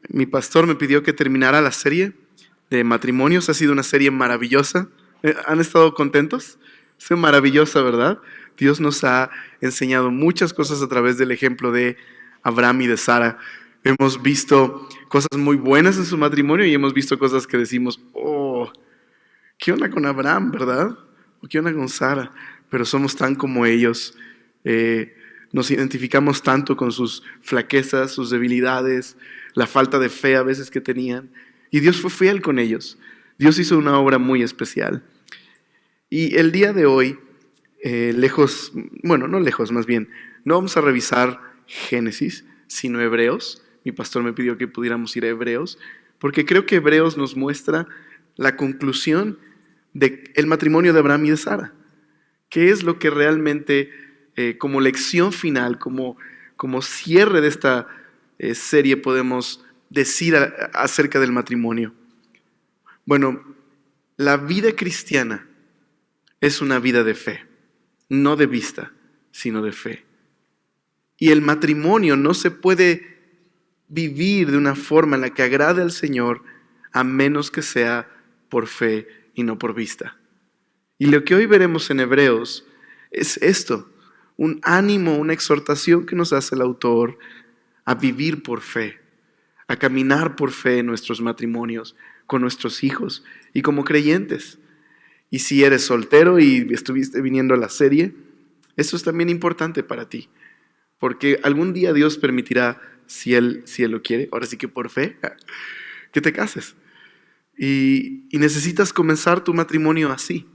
Mi pastor me pidió que terminara la serie de matrimonios. Ha sido una serie maravillosa. ¿Han estado contentos? Ha sido maravillosa, ¿verdad? Dios nos ha enseñado muchas cosas a través del ejemplo de Abraham y de Sara. Hemos visto cosas muy buenas en su matrimonio y hemos visto cosas que decimos, oh, ¿qué onda con Abraham, verdad? ¿O qué onda con Sara? Pero somos tan como ellos. Nos identificamos tanto con sus flaquezas, sus debilidades, la falta de fe a veces que tenían. Y Dios fue fiel con ellos. Dios hizo una obra muy especial. Y el día de hoy, no vamos a revisar Génesis, sino Hebreos. Mi pastor me pidió que pudiéramos ir a Hebreos, porque creo que Hebreos nos muestra la conclusión del matrimonio de Abraham y de Sara. ¿Qué es lo que realmente, como lección final, como cierre de esta serie, podemos decir acerca del matrimonio? Bueno, la vida cristiana es una vida de fe, no de vista, sino de fe. Y el matrimonio no se puede vivir de una forma en la que agrade al Señor a menos que sea por fe y no por vista. Y lo que hoy veremos en Hebreos es esto, un ánimo, una exhortación que nos hace el autor a vivir por fe, a caminar por fe en nuestros matrimonios, con nuestros hijos y como creyentes. Y si eres soltero y estuviste viniendo a la serie, eso es también importante para ti, porque algún día Dios permitirá, si Él lo quiere, ahora sí que por fe, que te cases. Y necesitas comenzar tu matrimonio así,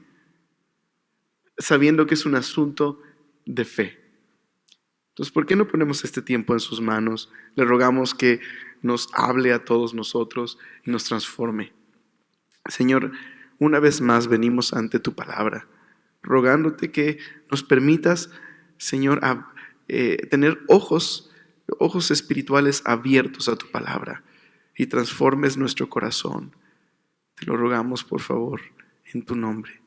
sabiendo que es un asunto de fe. Entonces, ¿por qué no ponemos este tiempo en sus manos? Le rogamos que nos hable a todos nosotros y nos transforme. Señor, una vez más venimos ante tu palabra, rogándote que nos permitas, Señor, tener ojos espirituales abiertos a tu palabra y transformes nuestro corazón. Te lo rogamos, por favor, en tu nombre.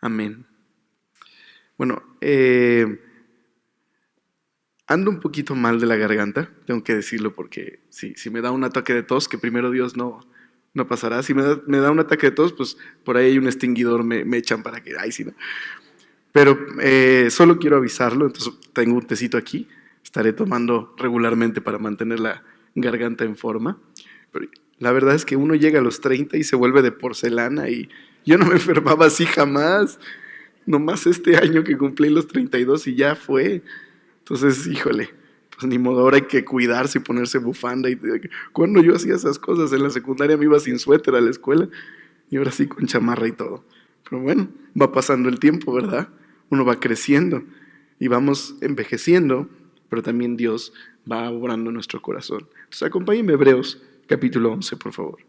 Amén. Bueno, ando un poquito mal de la garganta, tengo que decirlo, porque si me da un ataque de tos, que primero Dios no pasará. Si me da un ataque de tos, pues por ahí hay un extinguidor, me echan para que, ay, sí, no. Pero solo quiero avisarlo, entonces tengo un tecito aquí, estaré tomando regularmente para mantener la garganta en forma. Pero la verdad es que uno llega a los 30 y se vuelve de porcelana, y yo no me enfermaba así jamás, nomás este año que cumplí los 32 y ya fue. Entonces, híjole, pues ni modo, ahora hay que cuidarse y ponerse bufanda. Cuando yo hacía esas cosas en la secundaria me iba sin suéter a la escuela, y ahora sí con chamarra y todo. Pero bueno, va pasando el tiempo, ¿verdad? Uno va creciendo y vamos envejeciendo, pero también Dios va obrando en nuestro corazón. Entonces acompáñenme a Hebreos capítulo 11, por favor.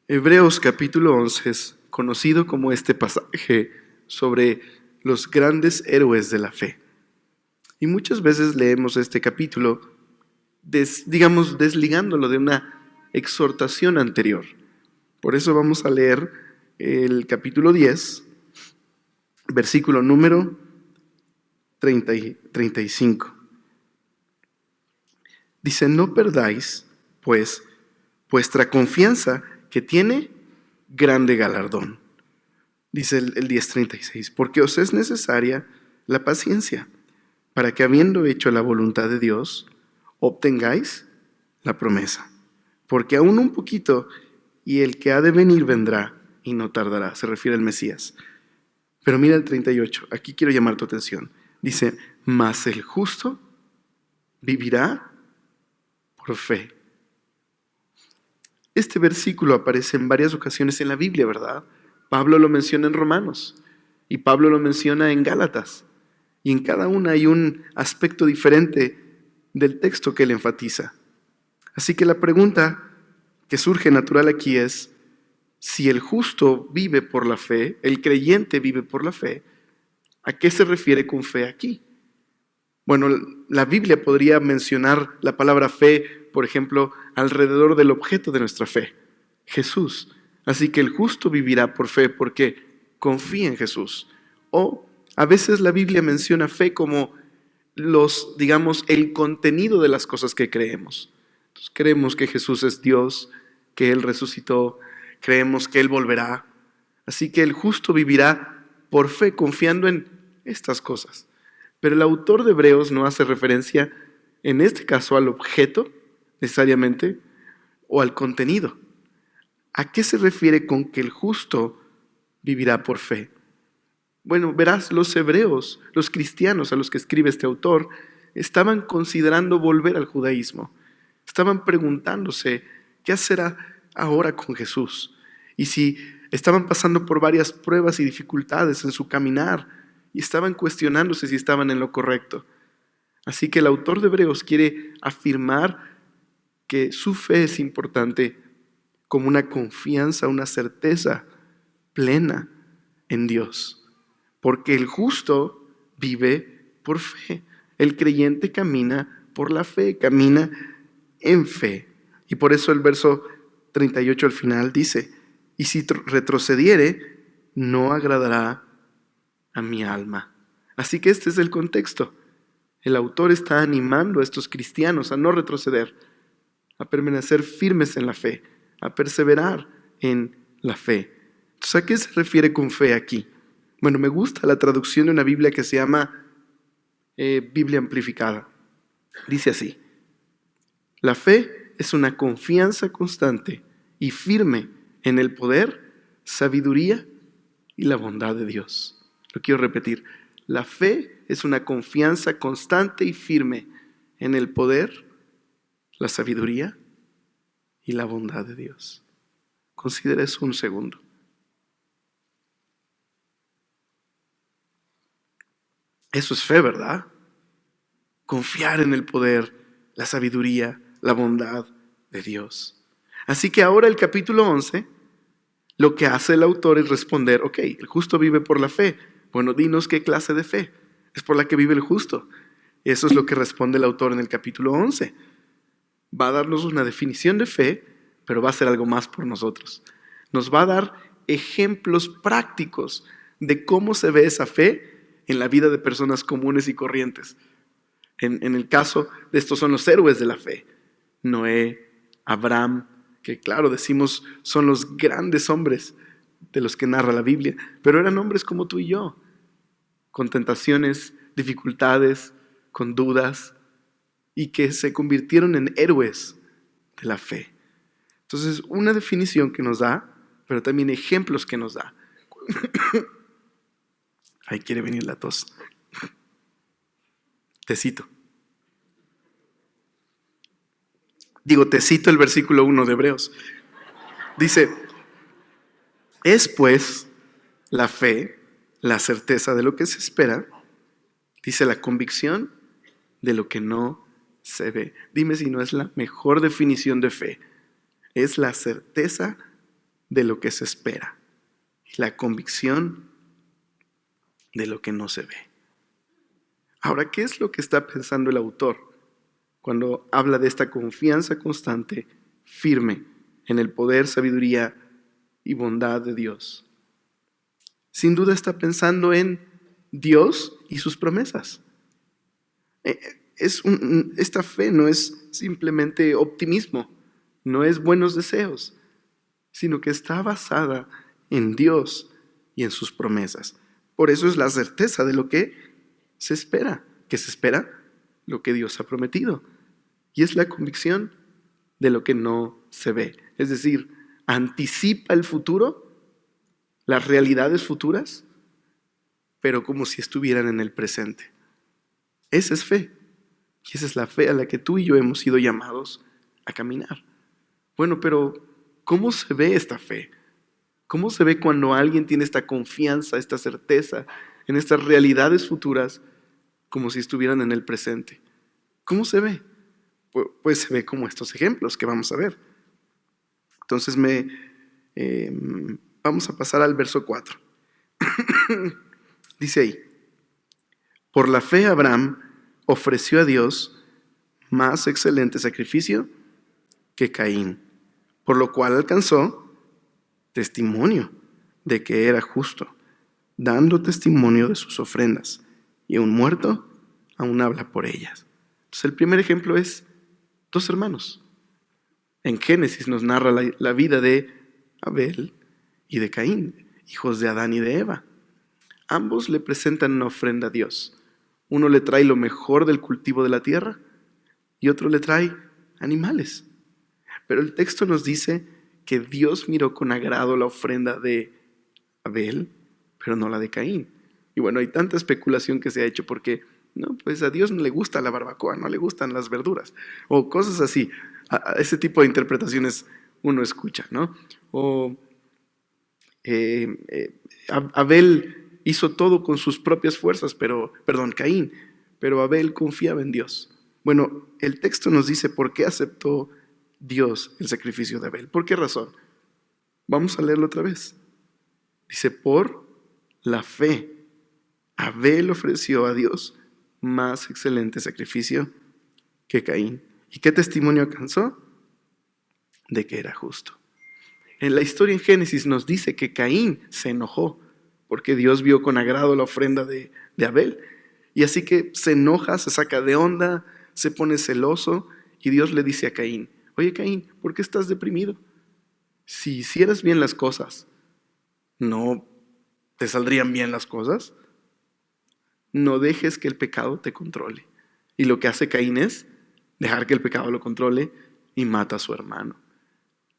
Hebreos capítulo 11 es conocido como este pasaje sobre los grandes héroes de la fe. Y muchas veces leemos este capítulo, desligándolo de una exhortación anterior. Por eso vamos a leer el capítulo 10, versículo número 35. Dice: no perdáis, pues, vuestra confianza, que tiene grande galardón. Dice el 10:36, porque os es necesaria la paciencia, para que habiendo hecho la voluntad de Dios, obtengáis la promesa. Porque aún un poquito, y el que ha de venir vendrá, y no tardará. Se refiere al Mesías. Pero mira el 38, aquí quiero llamar tu atención. Dice: mas el justo vivirá por fe. Este versículo aparece en varias ocasiones en la Biblia, ¿verdad? Pablo lo menciona en Romanos y Pablo lo menciona en Gálatas. Y en cada una hay un aspecto diferente del texto que él enfatiza. Así que la pregunta que surge natural aquí es: si el justo vive por la fe, el creyente vive por la fe, ¿a qué se refiere con fe aquí? Bueno, la Biblia podría mencionar la palabra fe, por ejemplo, alrededor del objeto de nuestra fe, Jesús. Así que el justo vivirá por fe. ¿Por qué? confía en Jesús. O a veces la Biblia menciona fe como el contenido de las cosas que creemos. Entonces, creemos que Jesús es Dios, que Él resucitó, creemos que Él volverá. Así que el justo vivirá por fe, confiando en estas cosas. Pero el autor de Hebreos no hace referencia, en este caso, al objeto, necesariamente, o al contenido. ¿A qué se refiere con que el justo vivirá por fe? Bueno, verás, los hebreos, los cristianos a los que escribe este autor, estaban considerando volver al judaísmo. Estaban preguntándose, ¿qué hacer ahora con Jesús? Y si estaban pasando por varias pruebas y dificultades en su caminar, y estaban cuestionándose si estaban en lo correcto. Así que el autor de Hebreos quiere afirmar que su fe es importante como una confianza, una certeza plena en Dios. Porque el justo vive por fe. El creyente camina por la fe, camina en fe. Y por eso el verso 38 al final dice, y si retrocediere, no agradará a mi alma. Así que este es el contexto. El autor está animando a estos cristianos a no retroceder, a permanecer firmes en la fe, a perseverar en la fe. Entonces, ¿a qué se refiere con fe aquí? Bueno, me gusta la traducción de una Biblia que se llama Biblia Amplificada. Dice así: la fe es una confianza constante y firme en el poder, sabiduría y la bondad de Dios. Lo quiero repetir. La fe es una confianza constante y firme en el poder, la sabiduría y la bondad de Dios. Considera eso un segundo. Eso es fe, ¿verdad? Confiar en el poder, la sabiduría, la bondad de Dios. Así que ahora el capítulo 11, lo que hace el autor es responder, ok, el justo vive por la fe. Bueno, dinos qué clase de fe es por la que vive el justo. Eso es lo que responde el autor en el capítulo 11. Va a darnos una definición de fe, pero va a hacer algo más por nosotros. Nos va a dar ejemplos prácticos de cómo se ve esa fe en la vida de personas comunes y corrientes. En el caso de estos son los héroes de la fe. Noé, Abraham, que claro, decimos son los grandes hombres de los que narra la Biblia, pero eran hombres como tú y yo, con tentaciones, dificultades, con dudas, y que se convirtieron en héroes de la fe. Entonces, una definición que nos da, pero también ejemplos que nos da. Ahí quiere venir la tos. Te cito el versículo 1 de Hebreos. Dice, es pues la fe, la certeza de lo que se espera, dice la convicción de lo que no se ve. Dime si no es la mejor definición de fe. Es la certeza de lo que se espera, la convicción de lo que no se ve. Ahora, ¿qué es lo que está pensando el autor cuando habla de esta confianza constante, firme en el poder, sabiduría y bondad de Dios? Sin duda está pensando en Dios y sus promesas. Esta fe no es simplemente optimismo, no es buenos deseos, sino que está basada en Dios y en sus promesas. Por eso es la certeza de lo que se espera. ¿Qué se espera? Lo que Dios ha prometido. Y es la convicción de lo que no se ve. Es decir, anticipa el futuro, las realidades futuras, pero como si estuvieran en el presente. Esa es fe. Y esa es la fe a la que tú y yo hemos sido llamados a caminar. Bueno, pero ¿cómo se ve esta fe? ¿Cómo se ve cuando alguien tiene esta confianza, esta certeza en estas realidades futuras como si estuvieran en el presente? ¿Cómo se ve? Pues se ve como estos ejemplos que vamos a ver. Entonces vamos a pasar al verso 4. Dice ahí, por la fe Abraham ofreció a Dios más excelente sacrificio que Caín, por lo cual alcanzó testimonio de que era justo, dando testimonio de sus ofrendas, y un muerto aún habla por ellas. Entonces el primer ejemplo es dos hermanos. En Génesis nos narra la vida de Abel y de Caín, hijos de Adán y de Eva. Ambos le presentan una ofrenda a Dios. Uno le trae lo mejor del cultivo de la tierra y otro le trae animales. Pero el texto nos dice que Dios miró con agrado la ofrenda de Abel, pero no la de Caín. Y bueno, hay tanta especulación que se ha hecho porque no, pues a Dios no le gusta la barbacoa, no le gustan las verduras, o cosas así. A ese tipo de interpretaciones uno escucha, ¿no? O Abel hizo todo con sus propias fuerzas, Caín, pero Abel confiaba en Dios. Bueno, el texto nos dice por qué aceptó Dios el sacrificio de Abel. ¿Por qué razón? Vamos a leerlo otra vez. Dice, por la fe, Abel ofreció a Dios más excelente sacrificio que Caín. ¿Y qué testimonio alcanzó? De que era justo. En la historia en Génesis nos dice que Caín se enojó porque Dios vio con agrado la ofrenda de Abel. Y así que se enoja, se saca de onda, se pone celoso y Dios le dice a Caín, oye Caín, ¿por qué estás deprimido? Si hicieras bien las cosas, ¿no te saldrían bien las cosas? No dejes que el pecado te controle. Y lo que hace Caín es dejar que el pecado lo controle y mata a su hermano.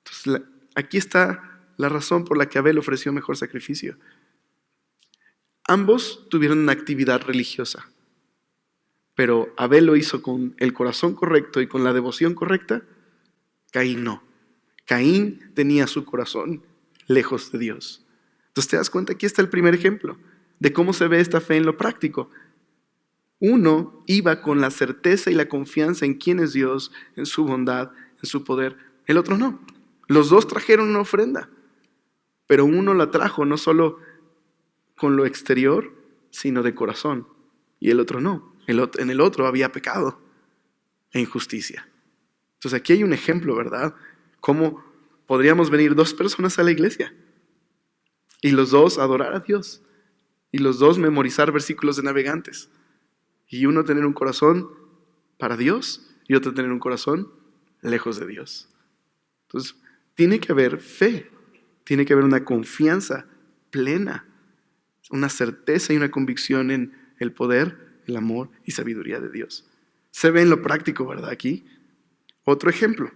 Entonces, aquí está la razón por la que Abel ofreció mejor sacrificio. Ambos tuvieron una actividad religiosa, pero Abel lo hizo con el corazón correcto y con la devoción correcta. Caín no. Caín tenía su corazón lejos de Dios. Entonces te das cuenta, aquí está el primer ejemplo de cómo se ve esta fe en lo práctico. Uno iba con la certeza y la confianza en quién es Dios, en su bondad, en su poder. El otro no. Los dos trajeron una ofrenda, pero uno la trajo no solo con lo exterior, sino de corazón. Y el otro no. En el otro había pecado e injusticia. Entonces aquí hay un ejemplo, ¿verdad? Cómo podríamos venir dos personas a la iglesia y los dos adorar a Dios y los dos memorizar versículos de navegantes y uno tener un corazón para Dios y otro tener un corazón lejos de Dios. Entonces tiene que haber fe, tiene que haber una confianza plena, una certeza y una convicción en el poder, el amor y sabiduría de Dios. Se ve en lo práctico, ¿verdad? Aquí. Otro ejemplo.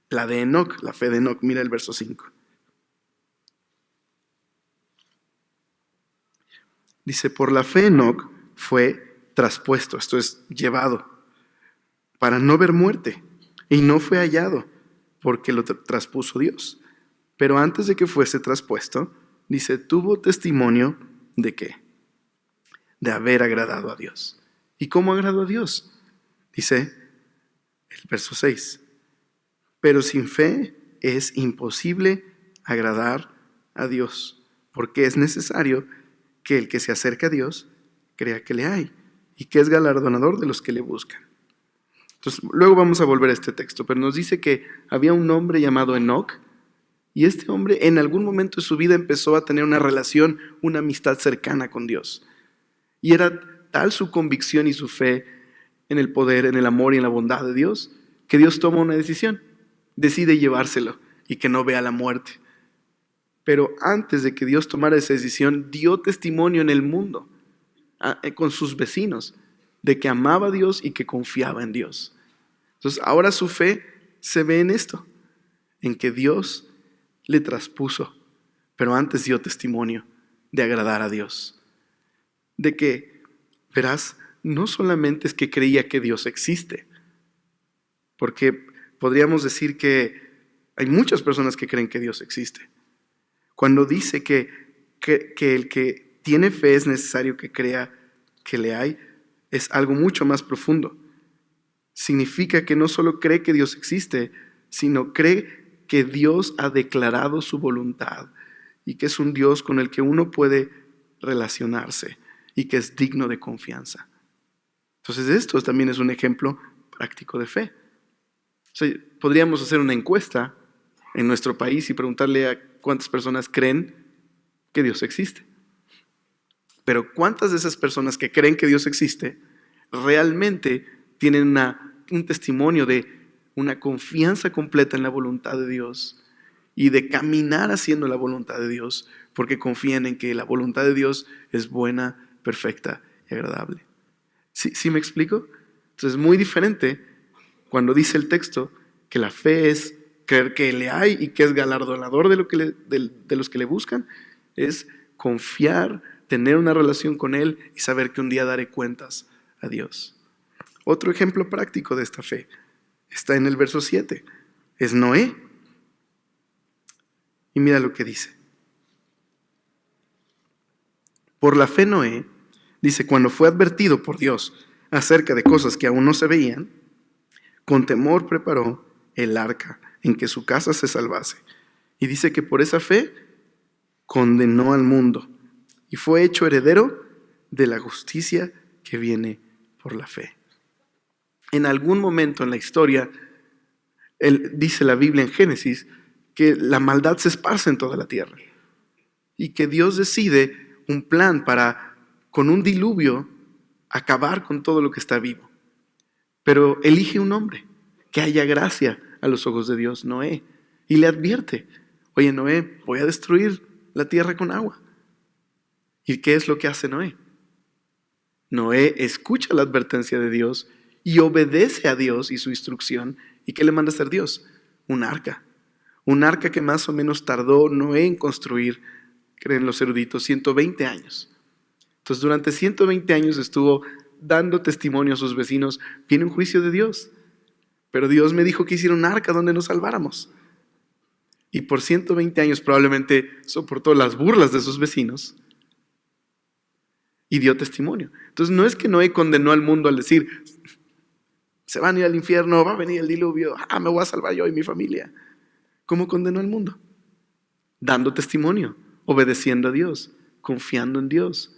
La de Enoc, la fe de Enoc. Mira el verso 5. Dice, por la fe Enoc fue traspuesto, esto es llevado, para no ver muerte, y no fue hallado, porque lo traspuso Dios. Pero antes de que fuese traspuesto, dice, tuvo testimonio de ¿qué? De haber agradado a Dios. ¿Y cómo agradó a Dios? Dice el verso 6. Pero sin fe es imposible agradar a Dios, porque es necesario que el que se acerca a Dios crea que le hay y que es galardonador de los que le buscan. Entonces, luego vamos a volver a este texto, pero nos dice que había un hombre llamado Enoc, y este hombre en algún momento de su vida empezó a tener una relación, una amistad cercana con Dios. Y era tal su convicción y su fe en el poder, en el amor y en la bondad de Dios, que Dios toma una decisión. Decide llevárselo y que no vea la muerte. Pero antes de que Dios tomara esa decisión, dio testimonio en el mundo, con sus vecinos, de que amaba a Dios y que confiaba en Dios. Entonces ahora su fe se ve en esto, en que Dios le traspuso, pero antes dio testimonio de agradar a Dios. De que, verás, no solamente es que creía que Dios existe, porque podríamos decir que hay muchas personas que creen que Dios existe. Cuando dice que el que tiene fe es necesario que crea que le hay, es algo mucho más profundo. Significa que no solo cree que Dios existe, sino cree que Dios ha declarado su voluntad y que es un Dios con el que uno puede relacionarse y que es digno de confianza. Entonces esto también es un ejemplo práctico de fe. O sea, podríamos hacer una encuesta en nuestro país y preguntarle a cuántas personas creen que Dios existe. Pero ¿cuántas de esas personas que creen que Dios existe realmente tienen un testimonio de una confianza completa en la voluntad de Dios y de caminar haciendo la voluntad de Dios porque confían en que la voluntad de Dios es buena, perfecta y agradable? ¿Sí me explico? Entonces es muy diferente cuando dice el texto que la fe es creer que le hay y que es galardonador de los que le buscan. Es confiar, tener una relación con Él y saber que un día daré cuentas a Dios. Otro ejemplo práctico de esta fe está en el verso 7. Es Noé. Y mira lo que dice. Por la fe Noé, dice, cuando fue advertido por Dios acerca de cosas que aún no se veían, con temor preparó el arca en que su casa se salvase. Y dice que por esa fe condenó al mundo y fue hecho heredero de la justicia que viene por la fe. En algún momento en la historia, dice la Biblia en Génesis, que la maldad se esparce en toda la tierra y que Dios decide un plan para, con un diluvio, acabar con todo lo que está vivo. Pero elige un hombre que haya gracia a los ojos de Dios, Noé, y le advierte, oye Noé, voy a destruir la tierra con agua. ¿Y qué es lo que hace Noé? Noé escucha la advertencia de Dios y obedece a Dios y su instrucción. ¿Y qué le manda a hacer Dios? Un arca. Un arca que más o menos tardó Noé en construir, creen los eruditos, 120 años. Entonces durante 120 años estuvo dando testimonio a sus vecinos, viene un juicio de Dios. Pero Dios me dijo que hiciera un arca donde nos salváramos. Y por 120 años probablemente soportó las burlas de sus vecinos y dio testimonio. Entonces no es que Noé condenó al mundo al decir, se van a ir al infierno, va a venir el diluvio, me voy a salvar yo y mi familia. ¿Cómo condenó al mundo? Dando testimonio, obedeciendo a Dios, confiando en Dios.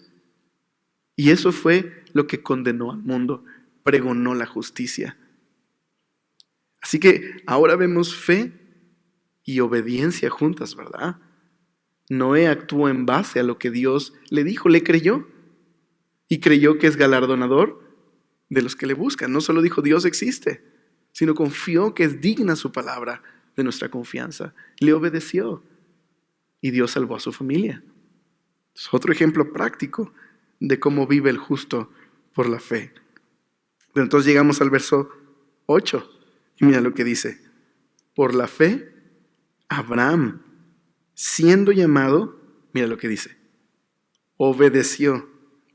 Y eso fue lo que condenó al mundo, pregonó la justicia. Así que ahora vemos fe y obediencia juntas, ¿verdad? Noé actuó en base a lo que Dios le dijo, le creyó. Y creyó que es galardonador de los que le buscan. No solo dijo Dios existe, sino confió que es digna su palabra de nuestra confianza. Le obedeció y Dios salvó a su familia. Es otro ejemplo práctico de cómo vive el justo por la fe. Pero entonces llegamos al verso 8 y mira lo que dice. Por la fe, Abraham, siendo llamado, mira lo que dice, obedeció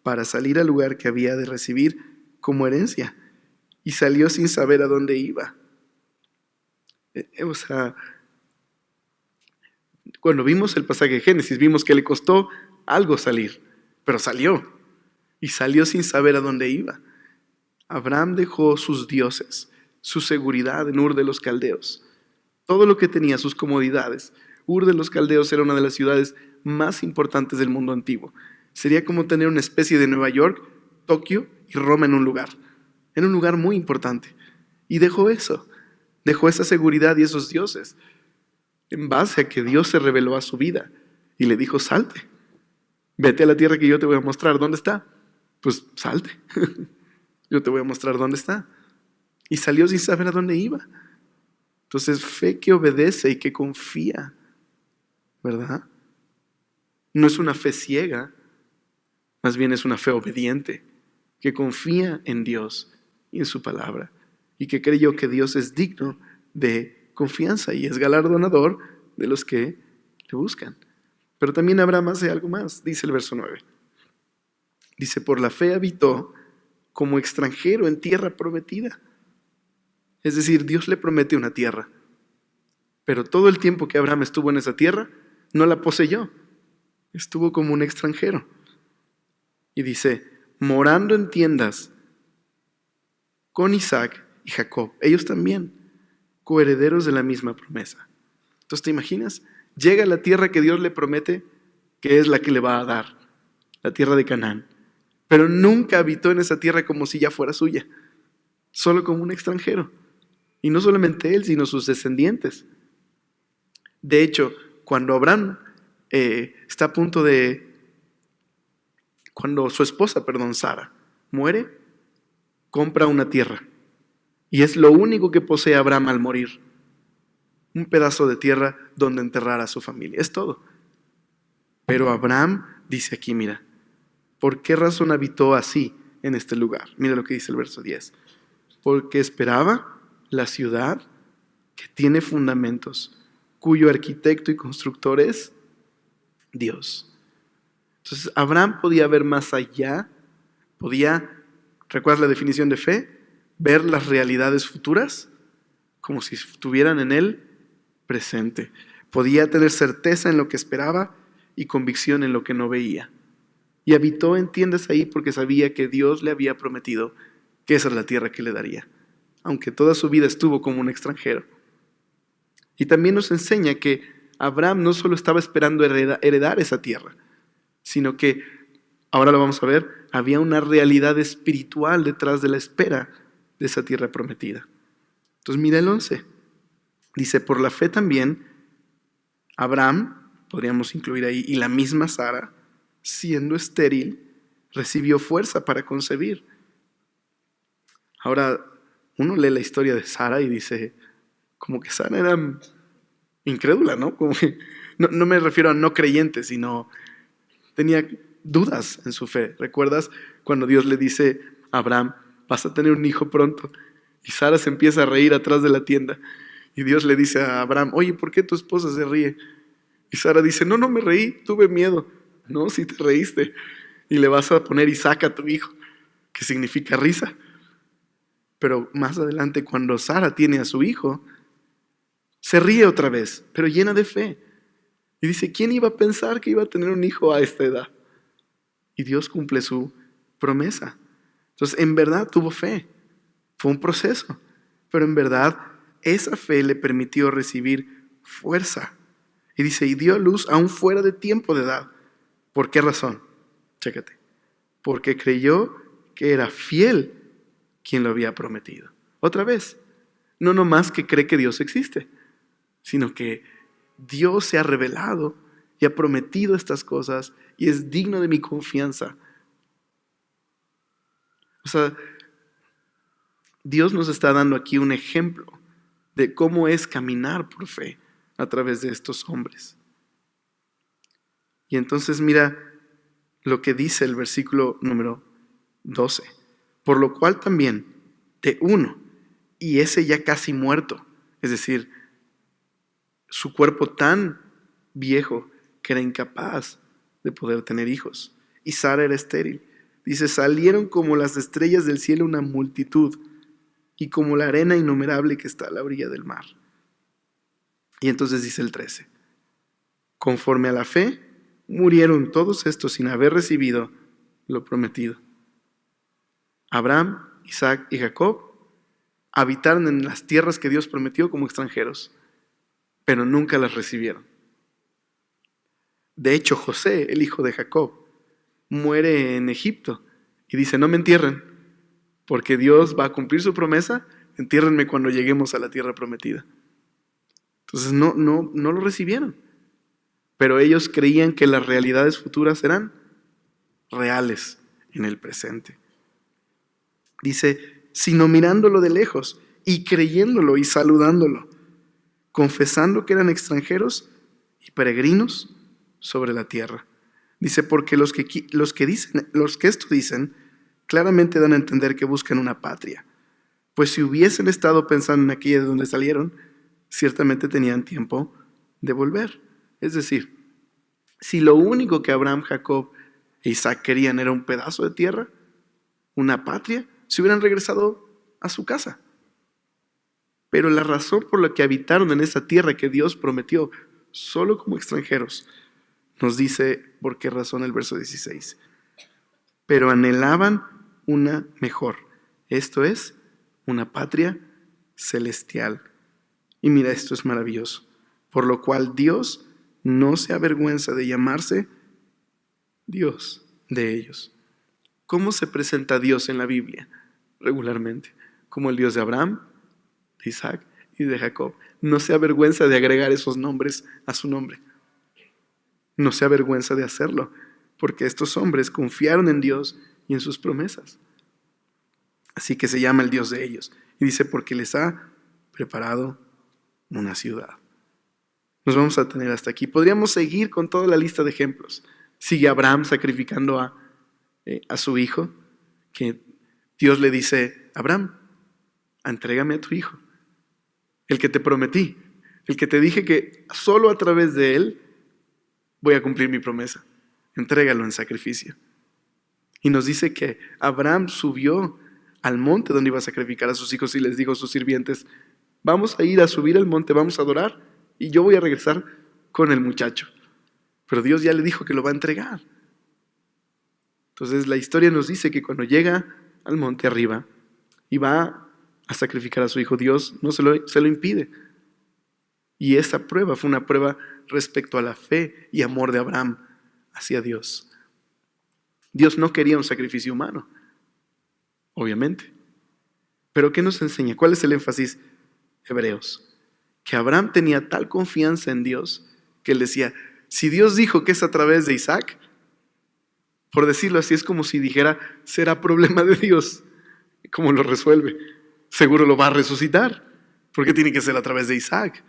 para salir al lugar que había de recibir como herencia y salió sin saber a dónde iba. Cuando vimos el pasaje de Génesis, vimos que le costó algo salir, pero salió y salió sin saber a dónde iba. Abraham dejó sus dioses, su seguridad en Ur de los Caldeos, todo lo que tenía, sus comodidades. Ur de los Caldeos era una de las ciudades más importantes del mundo antiguo. Sería como tener una especie de Nueva York, Tokio y Roma en un lugar muy importante. Y dejó eso, dejó esa seguridad y esos dioses, en base a que Dios se reveló a su vida y le dijo, salte, vete a la tierra que yo te voy a mostrar. ¿Dónde está? Pues salte, yo te voy a mostrar dónde está. Y salió sin saber a dónde iba. Entonces, fe que obedece y que confía, ¿verdad? No es una fe ciega, más bien es una fe obediente, que confía en Dios y en su palabra, y que creyó que Dios es digno de confianza y es galardonador de los que le buscan. Pero también Abraham hace algo más, dice el verso 9. Dice, por la fe habitó como extranjero en tierra prometida. Es decir, Dios le promete una tierra, pero todo el tiempo que Abraham estuvo en esa tierra, no la poseyó. Estuvo como un extranjero. Y dice, morando en tiendas con Isaac y Jacob, ellos también, coherederos de la misma promesa. Entonces, ¿te imaginas? Llega a la tierra que Dios le promete, que es la que le va a dar, la tierra de Canaán. Pero nunca habitó en esa tierra como si ya fuera suya, solo como un extranjero. Y no solamente él, sino sus descendientes. De hecho, cuando Abraham está a punto de cuando su esposa, Sara, muere, compra una tierra. Y es lo único que posee Abraham al morir. Un pedazo de tierra donde enterrar a su familia. Es todo. Pero Abraham dice aquí, mira, ¿por qué razón habitó así en este lugar? Mira lo que dice el verso 10. Porque esperaba la ciudad que tiene fundamentos, cuyo arquitecto y constructor es Dios. Entonces, Abraham podía ver más allá, ¿recuerdas la definición de fe? Ver las realidades futuras como si estuvieran en el presente. Podía tener certeza en lo que esperaba y convicción en lo que no veía. Y habitó en tiendas ahí porque sabía que Dios le había prometido que esa es la tierra que le daría, aunque toda su vida estuvo como un extranjero. Y también nos enseña que Abraham no solo estaba esperando heredar esa tierra, sino que, ahora lo vamos a ver, había una realidad espiritual detrás de la espera de esa tierra prometida. Entonces mira el 11. Dice, por la fe también, Abraham, podríamos incluir ahí, y la misma Sara, siendo estéril, recibió fuerza para concebir. Ahora, uno lee la historia de Sara y dice, como que Sara era incrédula, ¿no? Como que, no me refiero a no creyente, sino tenía dudas en su fe. ¿Recuerdas cuando Dios le dice a Abraham, vas a tener un hijo pronto? Y Sara se empieza a reír atrás de la tienda. Y Dios le dice a Abraham, oye, ¿por qué tu esposa se ríe? Y Sara dice, no me reí, tuve miedo. No, sí te reíste. Y le vas a poner Isaac a tu hijo, que significa risa. Pero más adelante, cuando Sara tiene a su hijo, se ríe otra vez, pero llena de fe. Y dice, ¿quién iba a pensar que iba a tener un hijo a esta edad? Y Dios cumple su promesa. Entonces, en verdad tuvo fe. Fue un proceso. Pero en verdad, esa fe le permitió recibir fuerza. Y dice, y dio a luz aún fuera de tiempo de edad. ¿Por qué razón? Chécate. Porque creyó que era fiel quien lo había prometido. Otra vez, no nomás que cree que Dios existe, sino que Dios se ha revelado y ha prometido estas cosas y es digno de mi confianza. O sea, Dios nos está dando aquí un ejemplo de cómo es caminar por fe a través de estos hombres. Y entonces mira lo que dice el versículo número 12. Por lo cual también de uno, y ese ya casi muerto, es decir, su cuerpo tan viejo que era incapaz de poder tener hijos, y Sara era estéril. Dice, salieron como las estrellas del cielo una multitud, y como la arena innumerable que está a la orilla del mar. Y entonces dice el 13, conforme a la fe, murieron todos estos sin haber recibido lo prometido. Abraham, Isaac y Jacob habitaron en las tierras que Dios prometió como extranjeros, pero nunca las recibieron. De hecho, José, el hijo de Jacob, muere en Egipto y dice, no me entierren, porque Dios va a cumplir su promesa, entiérrenme cuando lleguemos a la tierra prometida. Entonces no lo recibieron, pero ellos creían que las realidades futuras eran reales en el presente. Dice, sino mirándolo de lejos y creyéndolo y saludándolo, confesando que eran extranjeros y peregrinos sobre la tierra. Dice, porque los que esto dicen, claramente dan a entender que buscan una patria. Pues si hubiesen estado pensando en aquella de donde salieron, ciertamente tenían tiempo de volver. Es decir, si lo único que Abraham, Jacob e Isaac querían era un pedazo de tierra, una patria, se hubieran regresado a su casa. Pero la razón por la que habitaron en esa tierra que Dios prometió, solo como extranjeros, nos dice por qué razón el verso 16. Pero anhelaban una mejor, esto es, una patria celestial. Y mira, esto es maravilloso. Por lo cual Dios no se avergüenza de llamarse Dios de ellos. ¿Cómo se presenta Dios en la Biblia regularmente? Como el Dios de Abraham, de Isaac y de Jacob. No se avergüenza de agregar esos nombres a su nombre. No se avergüenza de hacerlo, porque estos hombres confiaron en Dios y en sus promesas. Así que se llama el Dios de ellos. Y dice, porque les ha preparado una ciudad. Nos vamos a tener hasta aquí. Podríamos seguir con toda la lista de ejemplos. Sigue Abraham sacrificando a su hijo, que Dios le dice, Abraham, entrégame a tu hijo, el que te prometí, el que te dije que solo a través de él voy a cumplir mi promesa. Entrégalo en sacrificio. Y nos dice que Abraham subió al monte donde iba a sacrificar a sus hijos y les dijo a sus sirvientes, vamos a ir a subir al monte, vamos a adorar y yo voy a regresar con el muchacho. Pero Dios ya le dijo que lo va a entregar. Entonces la historia nos dice que cuando llega al monte arriba y va a sacrificar a su hijo, Dios no se lo impide. Y esa prueba fue una prueba respecto a la fe y amor de Abraham hacia Dios. Dios no quería un sacrificio humano, obviamente. Pero ¿qué nos enseña? ¿Cuál es el énfasis? Hebreos. Que Abraham tenía tal confianza en Dios que él decía, si Dios dijo que es a través de Isaac, por decirlo así, es como si dijera, será problema de Dios. ¿Cómo lo resuelve? Seguro lo va a resucitar, porque tiene que ser a través de Isaac.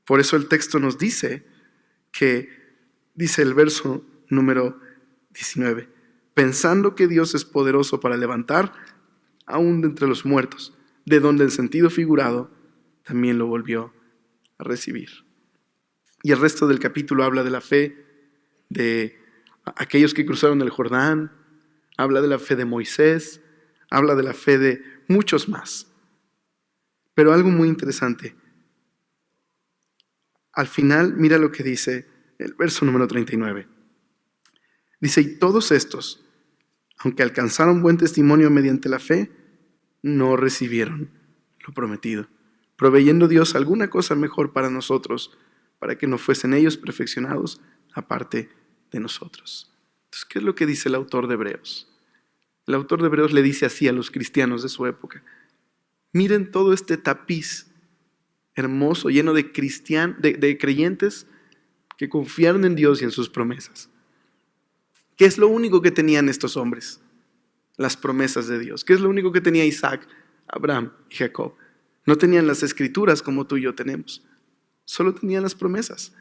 Por eso el texto nos dice que, dice el verso número 19, pensando que Dios es poderoso para levantar aún de entre los muertos, de donde el sentido figurado también lo volvió a recibir. Y el resto del capítulo habla de la fe de aquellos que cruzaron el Jordán, habla de la fe de Moisés, habla de la fe de muchos más. Pero algo muy interesante, al final mira lo que dice el verso número 39. Dice, y todos estos, aunque alcanzaron buen testimonio mediante la fe, no recibieron lo prometido, proveyendo Dios alguna cosa mejor para nosotros, para que no fuesen ellos perfeccionados aparte de nosotros. Entonces, ¿qué es lo que dice el autor de Hebreos? El autor de Hebreos le dice así a los cristianos de su época. Miren todo este tapiz hermoso, lleno de creyentes que confiaron en Dios y en sus promesas. ¿Qué es lo único que tenían estos hombres? Las promesas de Dios. ¿Qué es lo único que tenía Isaac, Abraham y Jacob? No tenían las escrituras como tú y yo tenemos. Solo tenían las promesas.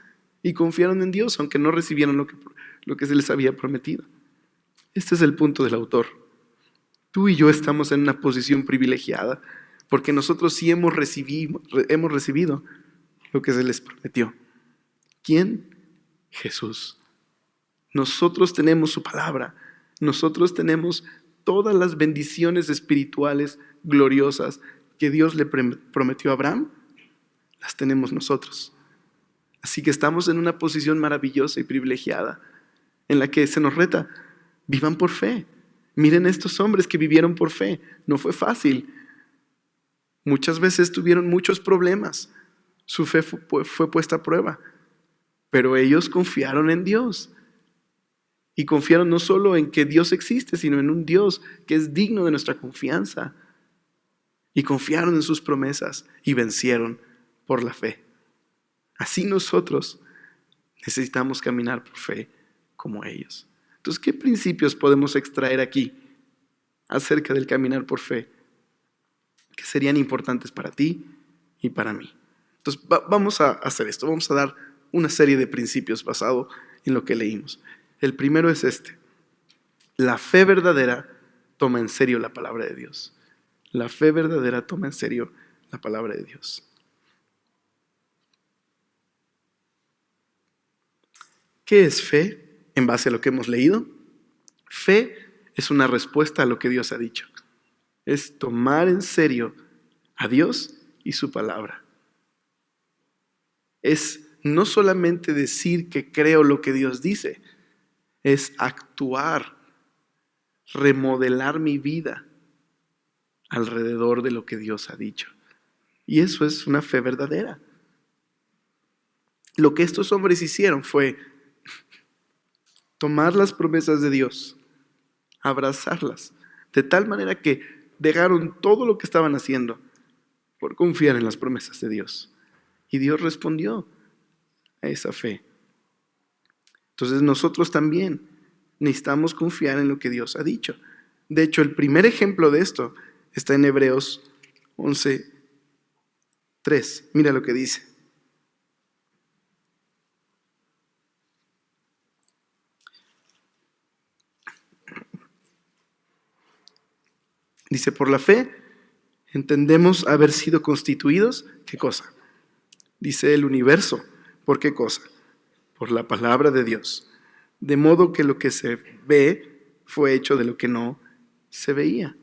Y confiaron en Dios, aunque no recibieron lo que se les había prometido. Este es el punto del autor. Tú y yo estamos en una posición privilegiada, porque nosotros sí hemos recibido lo que se les prometió. ¿Quién? Jesús. Nosotros tenemos su palabra. Nosotros tenemos todas las bendiciones espirituales gloriosas que Dios le prometió a Abraham. Las tenemos nosotros. Así que estamos en una posición maravillosa y privilegiada en la que se nos reta, vivan por fe. Miren estos hombres que vivieron por fe. No fue fácil. Muchas veces tuvieron muchos problemas. Su fe fue puesta a prueba. Pero ellos confiaron en Dios. Y confiaron no solo en que Dios existe, sino en un Dios que es digno de nuestra confianza. Y confiaron en sus promesas y vencieron por la fe. Así nosotros necesitamos caminar por fe como ellos. Entonces, ¿qué principios podemos extraer aquí acerca del caminar por fe que serían importantes para ti y para mí? Entonces, vamos a hacer esto. Vamos a dar una serie de principios basado en lo que leímos. El primero es este. La fe verdadera toma en serio la palabra de Dios. La fe verdadera toma en serio la palabra de Dios. ¿Qué es fe en base a lo que hemos leído? Fe es una respuesta a lo que Dios ha dicho. Es tomar en serio a Dios y su palabra. Es no solamente decir que creo lo que Dios dice, es actuar, remodelar mi vida alrededor de lo que Dios ha dicho. Y eso es una fe verdadera. Lo que estos hombres hicieron fue tomar las promesas de Dios, abrazarlas, de tal manera que dejaron todo lo que estaban haciendo por confiar en las promesas de Dios. Y Dios respondió a esa fe. Entonces nosotros también necesitamos confiar en lo que Dios ha dicho. De hecho, el primer ejemplo de esto está en Hebreos 11:3. Mira lo que dice. Dice, por la fe entendemos haber sido constituidos, ¿qué cosa? Dice el universo. ¿Por qué cosa? Por la palabra de Dios. De modo que lo que se ve fue hecho de lo que no se veía.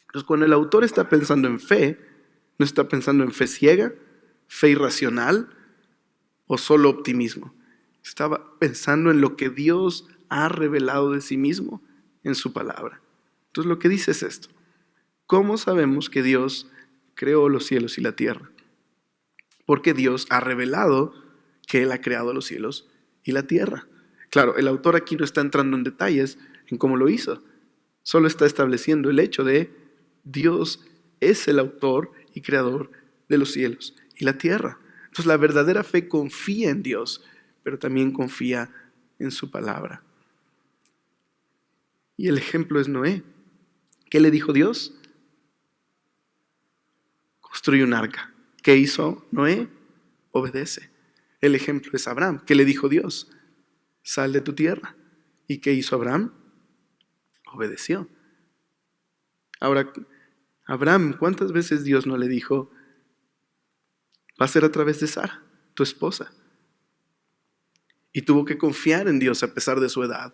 Entonces, cuando el autor está pensando en fe, no está pensando en fe ciega, fe irracional o solo optimismo. Estaba pensando en lo que Dios ha revelado de sí mismo en su palabra. Entonces, lo que dice es esto. ¿Cómo sabemos que Dios creó los cielos y la tierra? Porque Dios ha revelado que Él ha creado los cielos y la tierra. Claro, el autor aquí no está entrando en detalles en cómo lo hizo. Solo está estableciendo el hecho de Dios es el autor y creador de los cielos y la tierra. Entonces la verdadera fe confía en Dios, pero también confía en su palabra. Y el ejemplo es Noé. ¿Qué le dijo Dios? Construye un arca. ¿Qué hizo Noé? Obedece. El ejemplo es Abraham. ¿Qué le dijo Dios? Sal de tu tierra. ¿Y qué hizo Abraham? Obedeció. Ahora, Abraham, ¿cuántas veces Dios no le dijo, va a ser a través de Sara, tu esposa? Y tuvo que confiar en Dios a pesar de su edad.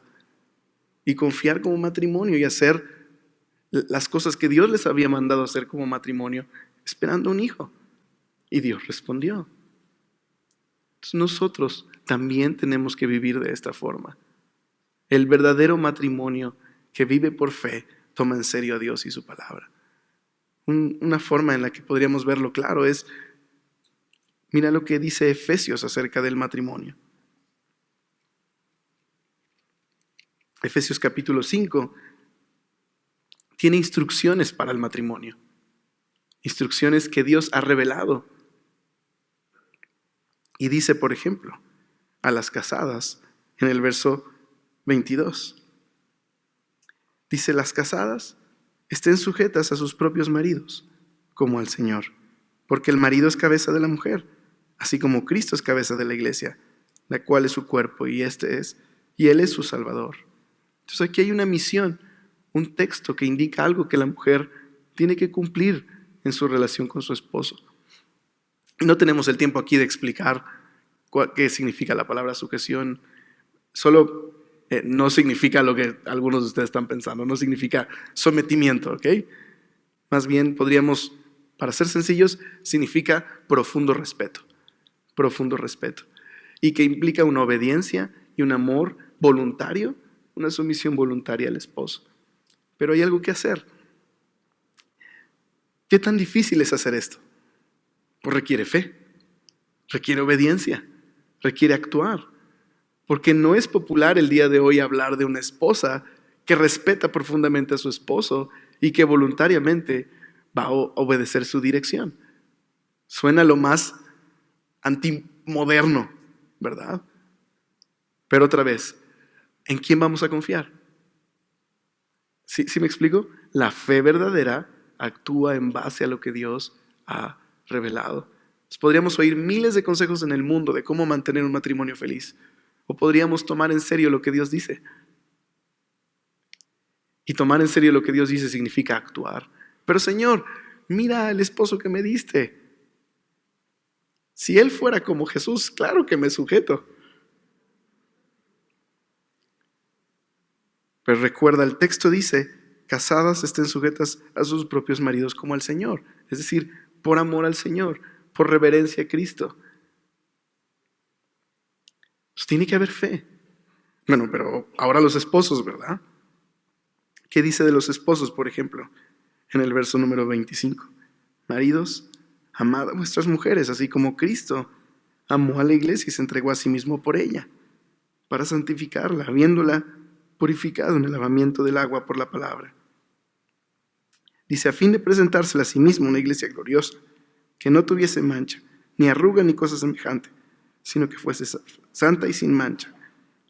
Y confiar como matrimonio y hacer las cosas que Dios les había mandado hacer como matrimonio, esperando un hijo. Y Dios respondió. Entonces nosotros también tenemos que vivir de esta forma. El verdadero matrimonio que vive por fe toma en serio a Dios y su palabra. Una forma en la que podríamos verlo claro es, mira lo que dice Efesios acerca del matrimonio. Efesios capítulo 5 tiene instrucciones para el matrimonio. Instrucciones que Dios ha revelado. Y dice, por ejemplo, a las casadas, en el verso 22. Dice, las casadas estén sujetas a sus propios maridos, como al Señor. Porque el marido es cabeza de la mujer, así como Cristo es cabeza de la iglesia, la cual es su cuerpo, y Él es su Salvador. Entonces aquí hay una misión, un texto que indica algo que la mujer tiene que cumplir en su relación con su esposo. No tenemos el tiempo aquí de explicar qué significa la palabra sujeción. Solo no significa lo que algunos de ustedes están pensando. No significa sometimiento, ¿ok? Más bien podríamos, para ser sencillos, significa profundo respeto. Profundo respeto. Y que implica una obediencia y un amor voluntario, una sumisión voluntaria al esposo. Pero hay algo que hacer. ¿Qué tan difícil es hacer esto? Pues requiere fe, requiere obediencia, requiere actuar. Porque no es popular el día de hoy hablar de una esposa que respeta profundamente a su esposo y que voluntariamente va a obedecer su dirección. Suena lo más antimoderno, ¿verdad? Pero otra vez, ¿en quién vamos a confiar? ¿Sí me explico? La fe verdadera actúa en base a lo que Dios ha revelado. Entonces, podríamos oír miles de consejos en el mundo de cómo mantener un matrimonio feliz. O podríamos tomar en serio lo que Dios dice. Y tomar en serio lo que Dios dice significa actuar. Pero Señor, mira al esposo que me diste. Si él fuera como Jesús, claro que me sujeto. Pero recuerda, el texto dice, casadas estén sujetas a sus propios maridos como al Señor. Es decir, por amor al Señor, por reverencia a Cristo. Pues tiene que haber fe. Bueno, pero ahora los esposos, ¿verdad? ¿Qué dice de los esposos, por ejemplo? En el verso número 25. Maridos, amad a vuestras mujeres, así como Cristo amó a la iglesia y se entregó a sí mismo por ella, para santificarla, habiéndola purificado en el lavamiento del agua por la palabra. Dice, a fin de presentársela a sí mismo una iglesia gloriosa, que no tuviese mancha, ni arruga, ni cosa semejante, sino que fuese santa y sin mancha.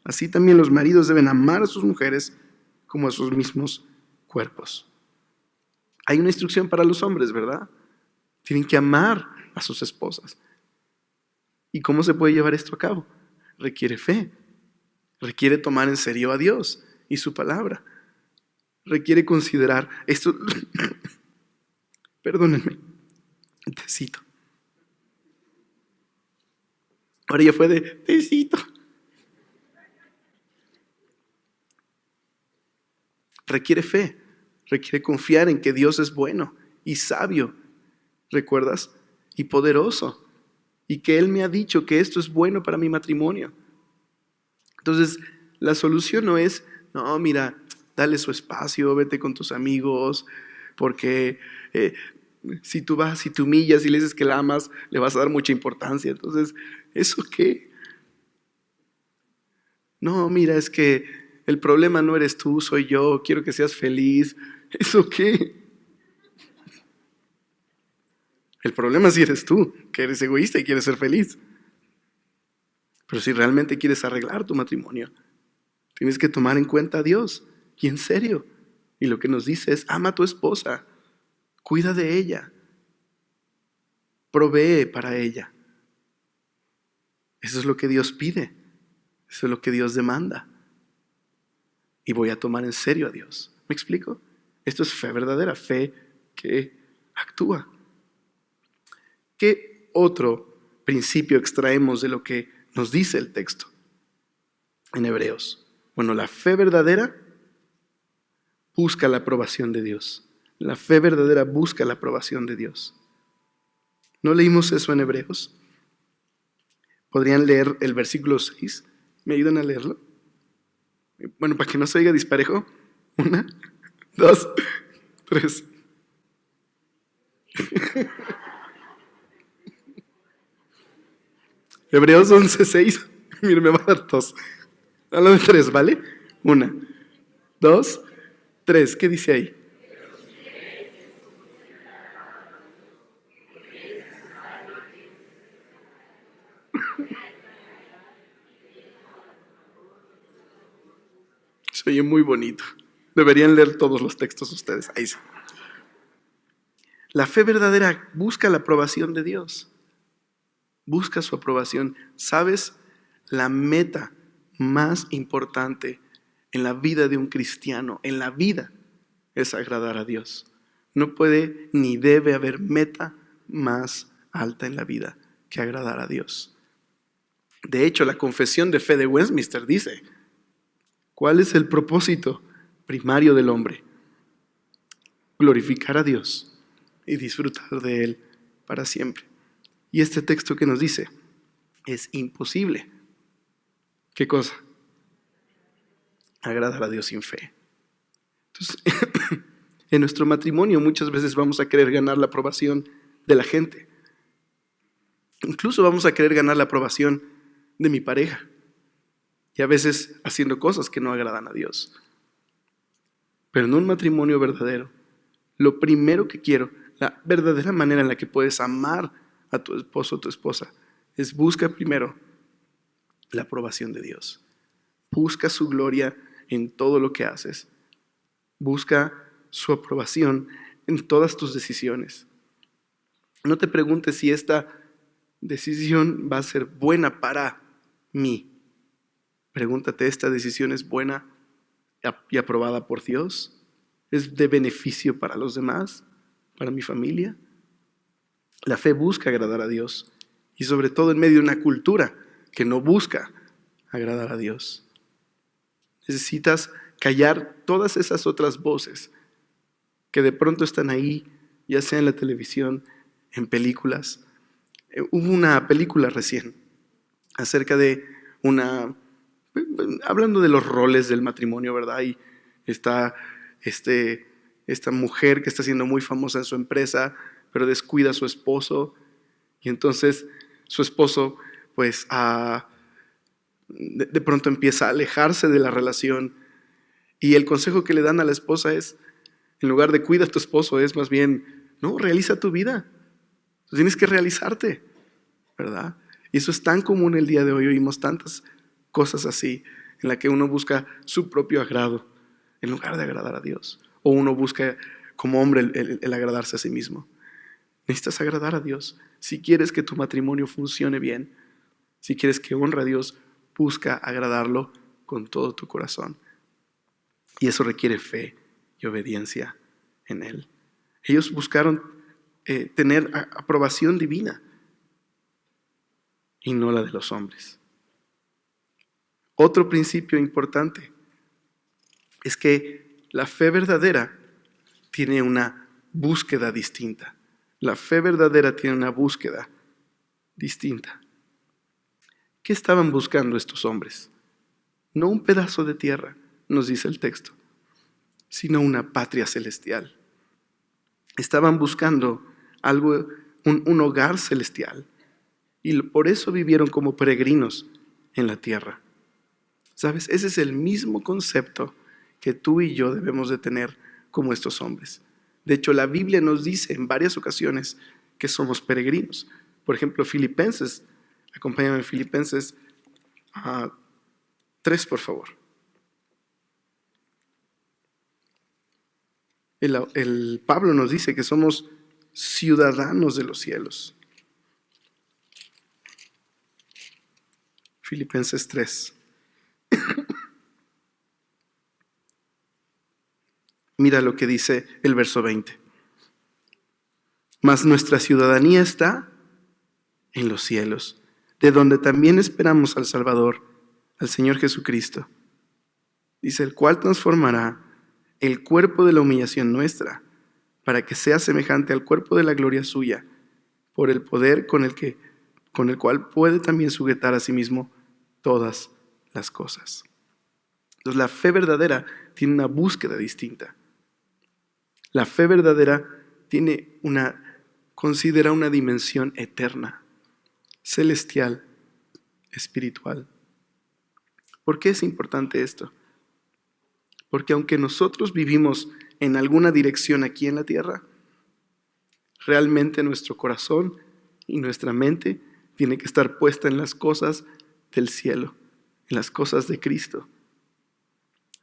Así también los maridos deben amar a sus mujeres como a sus mismos cuerpos. Hay una instrucción para los hombres, ¿verdad? Tienen que amar a sus esposas. ¿Y cómo se puede llevar esto a cabo? Requiere fe. Requiere tomar en serio a Dios y su palabra. Requiere considerar esto. Perdónenme. Tecito. Ahora ya fue de tecito. Requiere fe. Requiere confiar en que Dios es bueno y sabio. ¿Recuerdas? Y poderoso. Y que Él me ha dicho que esto es bueno para mi matrimonio. Entonces, la solución no es, no, mira, dale su espacio, vete con tus amigos, porque si tú vas, si te humillas y le dices que la amas, le vas a dar mucha importancia. Entonces, ¿eso qué? No, mira, es que el problema no eres tú, soy yo, quiero que seas feliz. ¿Eso qué? El problema sí eres tú, que eres egoísta y quieres ser feliz. Pero si realmente quieres arreglar tu matrimonio, tienes que tomar en cuenta a Dios, y en serio. Y lo que nos dice es, ama a tu esposa, cuida de ella, provee para ella. Eso es lo que Dios pide, eso es lo que Dios demanda. Y voy a tomar en serio a Dios. ¿Me explico? Esto es fe verdadera, fe que actúa. ¿Qué otro principio extraemos de lo que nos dice el texto en Hebreos? Bueno, la fe verdadera busca la aprobación de Dios. La fe verdadera busca la aprobación de Dios. ¿No leímos eso en Hebreos? ¿Podrían leer el versículo 6? ¿Me ayudan a leerlo? Bueno, para que no se oiga disparejo. 1, 2, 3. Hebreos 11:6. Mire, me va a dar tos. Hablo de 3, ¿vale? 1, 2, 3. ¿Qué dice ahí? Se oye muy bonito. Deberían leer todos los textos ustedes. Ahí sí. La fe verdadera busca la aprobación de Dios. Busca su aprobación. ¿Sabes? La meta más importante en la vida de un cristiano, en la vida, es agradar a Dios. No puede ni debe haber meta más alta en la vida que agradar a Dios. De hecho, la Confesión de Fe de Westminster dice, ¿cuál es el propósito primario del hombre? Glorificar a Dios y disfrutar de Él para siempre. Y este texto que nos dice, es imposible. ¿Qué cosa? Agradar a Dios sin fe. Entonces, en nuestro matrimonio muchas veces vamos a querer ganar la aprobación de la gente. Incluso vamos a querer ganar la aprobación de mi pareja. Y a veces haciendo cosas que no agradan a Dios. Pero en un matrimonio verdadero, lo primero que quiero, la verdadera manera en la que puedes amar a tu esposo o tu esposa, es busca primero la aprobación de Dios. Busca su gloria en todo lo que haces. Busca su aprobación en todas tus decisiones. No te preguntes si esta decisión va a ser buena para mí. Pregúntate, ¿esta decisión es buena y aprobada por Dios? ¿Es de beneficio para los demás? ¿Para mi familia? La fe busca agradar a Dios y sobre todo en medio de una cultura que no busca agradar a Dios. Necesitas callar todas esas otras voces que de pronto están ahí, ya sea en la televisión, en películas. Hubo una película recién acerca de hablando de los roles del matrimonio, ¿verdad? Y está esta mujer que está siendo muy famosa en su empresa, pero descuida a su esposo. Y entonces su esposo, pues, de pronto empieza a alejarse de la relación. Y el consejo que le dan a la esposa es, en lugar de cuida a tu esposo, es más bien, no, realiza tu vida. Tú tienes que realizarte, ¿verdad? Y eso es tan común el día de hoy, oímos tantas cosas así. en la que uno busca su propio agrado en lugar de agradar a Dios. O uno busca como hombre el agradarse a sí mismo. Necesitas agradar a Dios. Si quieres que tu matrimonio funcione bien, si quieres que honre a Dios, busca agradarlo con todo tu corazón. Y eso requiere fe y obediencia en Él. Ellos buscaron tener aprobación divina y no la de los hombres. Otro principio importante es que la fe verdadera tiene una búsqueda distinta. La fe verdadera tiene una búsqueda distinta. ¿Qué estaban buscando estos hombres? No un pedazo de tierra, nos dice el texto, sino una patria celestial. Estaban buscando algo, un hogar celestial, y por eso vivieron como peregrinos en la tierra. ¿Sabes? Ese es el mismo concepto que tú y yo debemos de tener como estos hombres. De hecho, la Biblia nos dice en varias ocasiones que somos peregrinos. Por ejemplo, Filipenses, acompáñame en Filipenses 3, por favor. El Pablo nos dice que somos ciudadanos de los cielos. Filipenses 3. Mira lo que dice el verso 20. Mas nuestra ciudadanía está en los cielos, de donde también esperamos al Salvador, al Señor Jesucristo. Dice, el cual transformará el cuerpo de la humillación nuestra, para que sea semejante al cuerpo de la gloria suya, por el poder con el cual puede también sujetar a sí mismo todas las cosas. Entonces la fe verdadera tiene una búsqueda distinta. La fe verdadera considera una dimensión eterna, celestial, espiritual. ¿Por qué es importante esto? Porque aunque nosotros vivimos en alguna dirección aquí en la tierra, realmente nuestro corazón y nuestra mente tiene que estar puesta en las cosas del cielo, en las cosas de Cristo.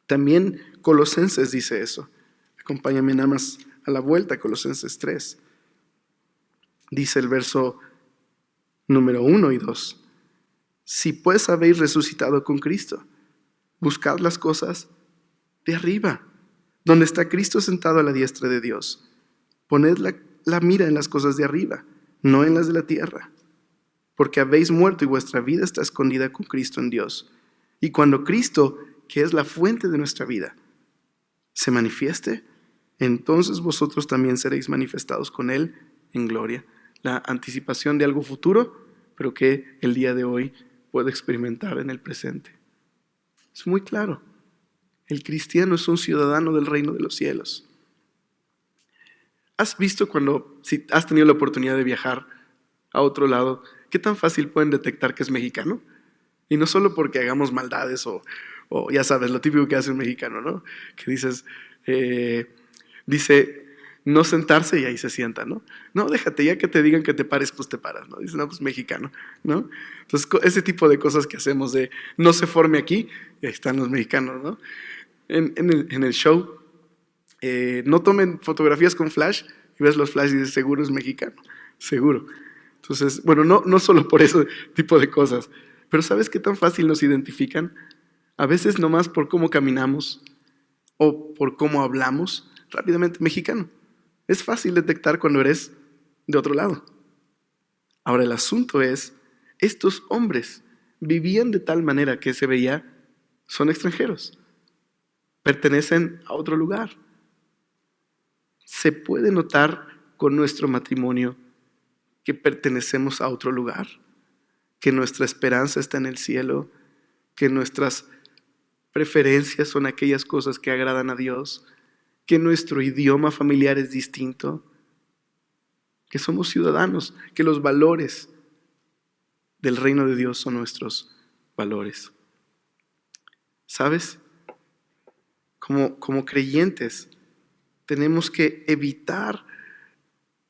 También Colosenses dice eso. Acompáñame nada más a la vuelta, Colosenses 3. Dice el verso número 1 y 2. Si pues habéis resucitado con Cristo, buscad las cosas de arriba, donde está Cristo sentado a la diestra de Dios. Poned la mira en las cosas de arriba, no en las de la tierra, porque habéis muerto y vuestra vida está escondida con Cristo en Dios. Y cuando Cristo, que es la fuente de nuestra vida, se manifieste, entonces vosotros también seréis manifestados con Él en gloria. La anticipación de algo futuro, pero que el día de hoy puedo experimentar en el presente. Es muy claro. El cristiano es un ciudadano del reino de los cielos. ¿Has visto si has tenido la oportunidad de viajar a otro lado, qué tan fácil pueden detectar que es mexicano? Y no solo porque hagamos maldades o ya sabes, lo típico que hace un mexicano, ¿no? Que dice no sentarse y ahí se sienta, ¿no? No, déjate, ya que te digan que te pares, pues te paras, ¿no? Dice, no, pues mexicano, ¿no? Entonces, ese tipo de cosas que hacemos de no se forme aquí, y ahí están los mexicanos, ¿no? En el show, no tomen fotografías con flash y ves los flash y dices, seguro es mexicano, seguro. Entonces, bueno, no solo por ese tipo de cosas, pero ¿sabes qué tan fácil nos identifican? A veces nomás por cómo caminamos o por cómo hablamos, rápidamente mexicano. Es fácil detectar cuando eres de otro lado. Ahora el asunto es, estos hombres vivían de tal manera que se veía, son extranjeros, pertenecen a otro lugar. Se puede notar con nuestro matrimonio que pertenecemos a otro lugar, que nuestra esperanza está en el cielo, que nuestras preferencias son aquellas cosas que agradan a Dios, que nuestro idioma familiar es distinto, que somos ciudadanos, que los valores del reino de Dios son nuestros valores. ¿Sabes? Como creyentes tenemos que evitar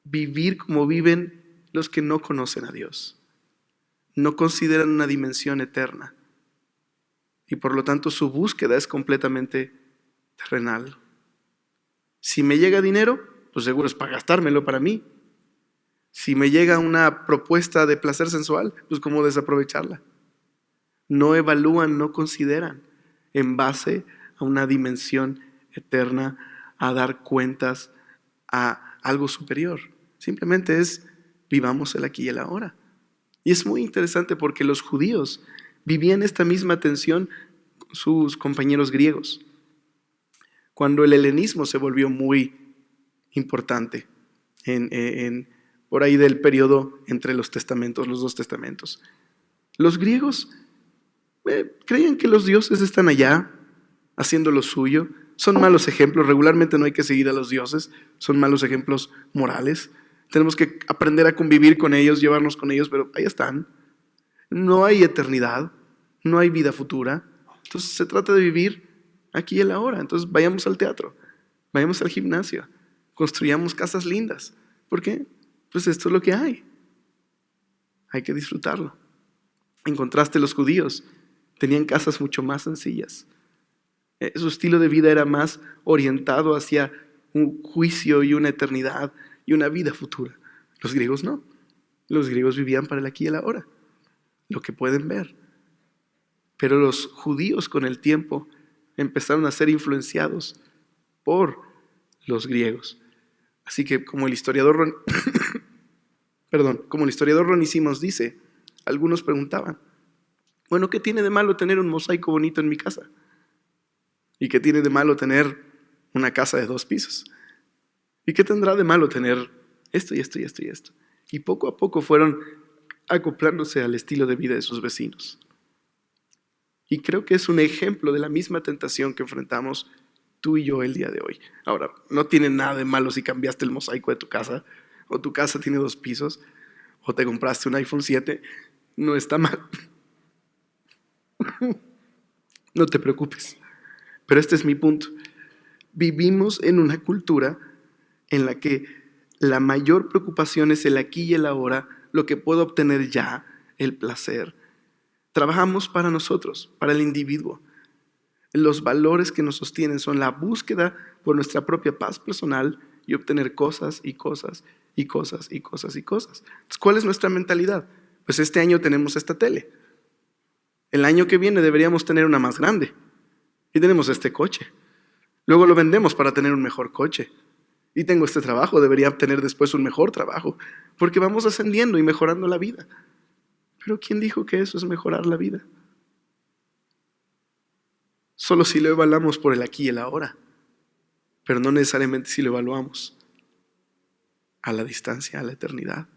vivir como viven los que no conocen a Dios, no consideran una dimensión eterna y por lo tanto su búsqueda es completamente terrenal. Si me llega dinero, pues seguro es para gastármelo para mí. Si me llega una propuesta de placer sensual, pues cómo desaprovecharla. No evalúan, no consideran en base a una dimensión eterna, a dar cuentas a algo superior. Simplemente es vivamos el aquí y el ahora. Y es muy interesante porque los judíos vivían esta misma tensión con sus compañeros griegos. Cuando el helenismo se volvió muy importante por ahí del periodo entre los testamentos, los dos testamentos. Los griegos creían que los dioses están allá haciendo lo suyo. Son malos ejemplos. Regularmente no hay que seguir a los dioses. Son malos ejemplos morales. Tenemos que aprender a convivir con ellos, llevarnos con ellos, pero ahí están. No hay eternidad, no hay vida futura. Entonces se trata de vivir aquí y el ahora. Entonces vayamos al teatro, vayamos al gimnasio, construyamos casas lindas. ¿Por qué? Pues esto es lo que hay. Hay que disfrutarlo. En contraste, los judíos tenían casas mucho más sencillas. Su estilo de vida era más orientado hacia un juicio y una eternidad y una vida futura. Los griegos no. Los griegos vivían para el aquí y el ahora, lo que pueden ver. Pero los judíos con el tiempo empezaron a ser influenciados por los griegos. Así que como el historiador Ronnie Simmons dice, algunos preguntaban, bueno, ¿qué tiene de malo tener un mosaico bonito en mi casa? ¿Y qué tiene de malo tener una casa de 2 pisos? ¿Y qué tendrá de malo tener esto y esto y esto y esto? Y poco a poco fueron acoplándose al estilo de vida de sus vecinos. Y creo que es un ejemplo de la misma tentación que enfrentamos tú y yo el día de hoy. Ahora, no tiene nada de malo si cambiaste el mosaico de tu casa, o tu casa tiene 2 pisos, o te compraste un iPhone 7, no está mal. No te preocupes. Pero este es mi punto. Vivimos en una cultura en la que la mayor preocupación es el aquí y el ahora, lo que puedo obtener ya, el placer. Trabajamos para nosotros, para el individuo. Los valores que nos sostienen son la búsqueda por nuestra propia paz personal y obtener cosas y cosas y cosas y cosas y cosas. Entonces, ¿cuál es nuestra mentalidad? Pues este año tenemos esta tele. El año que viene deberíamos tener una más grande. Y tenemos este coche. Luego lo vendemos para tener un mejor coche. Y tengo este trabajo, debería obtener después un mejor trabajo. Porque vamos ascendiendo y mejorando la vida. Pero ¿quién dijo que eso es mejorar la vida? Solo si lo evaluamos por el aquí y el ahora. Pero no necesariamente si lo evaluamos a la distancia, a la eternidad,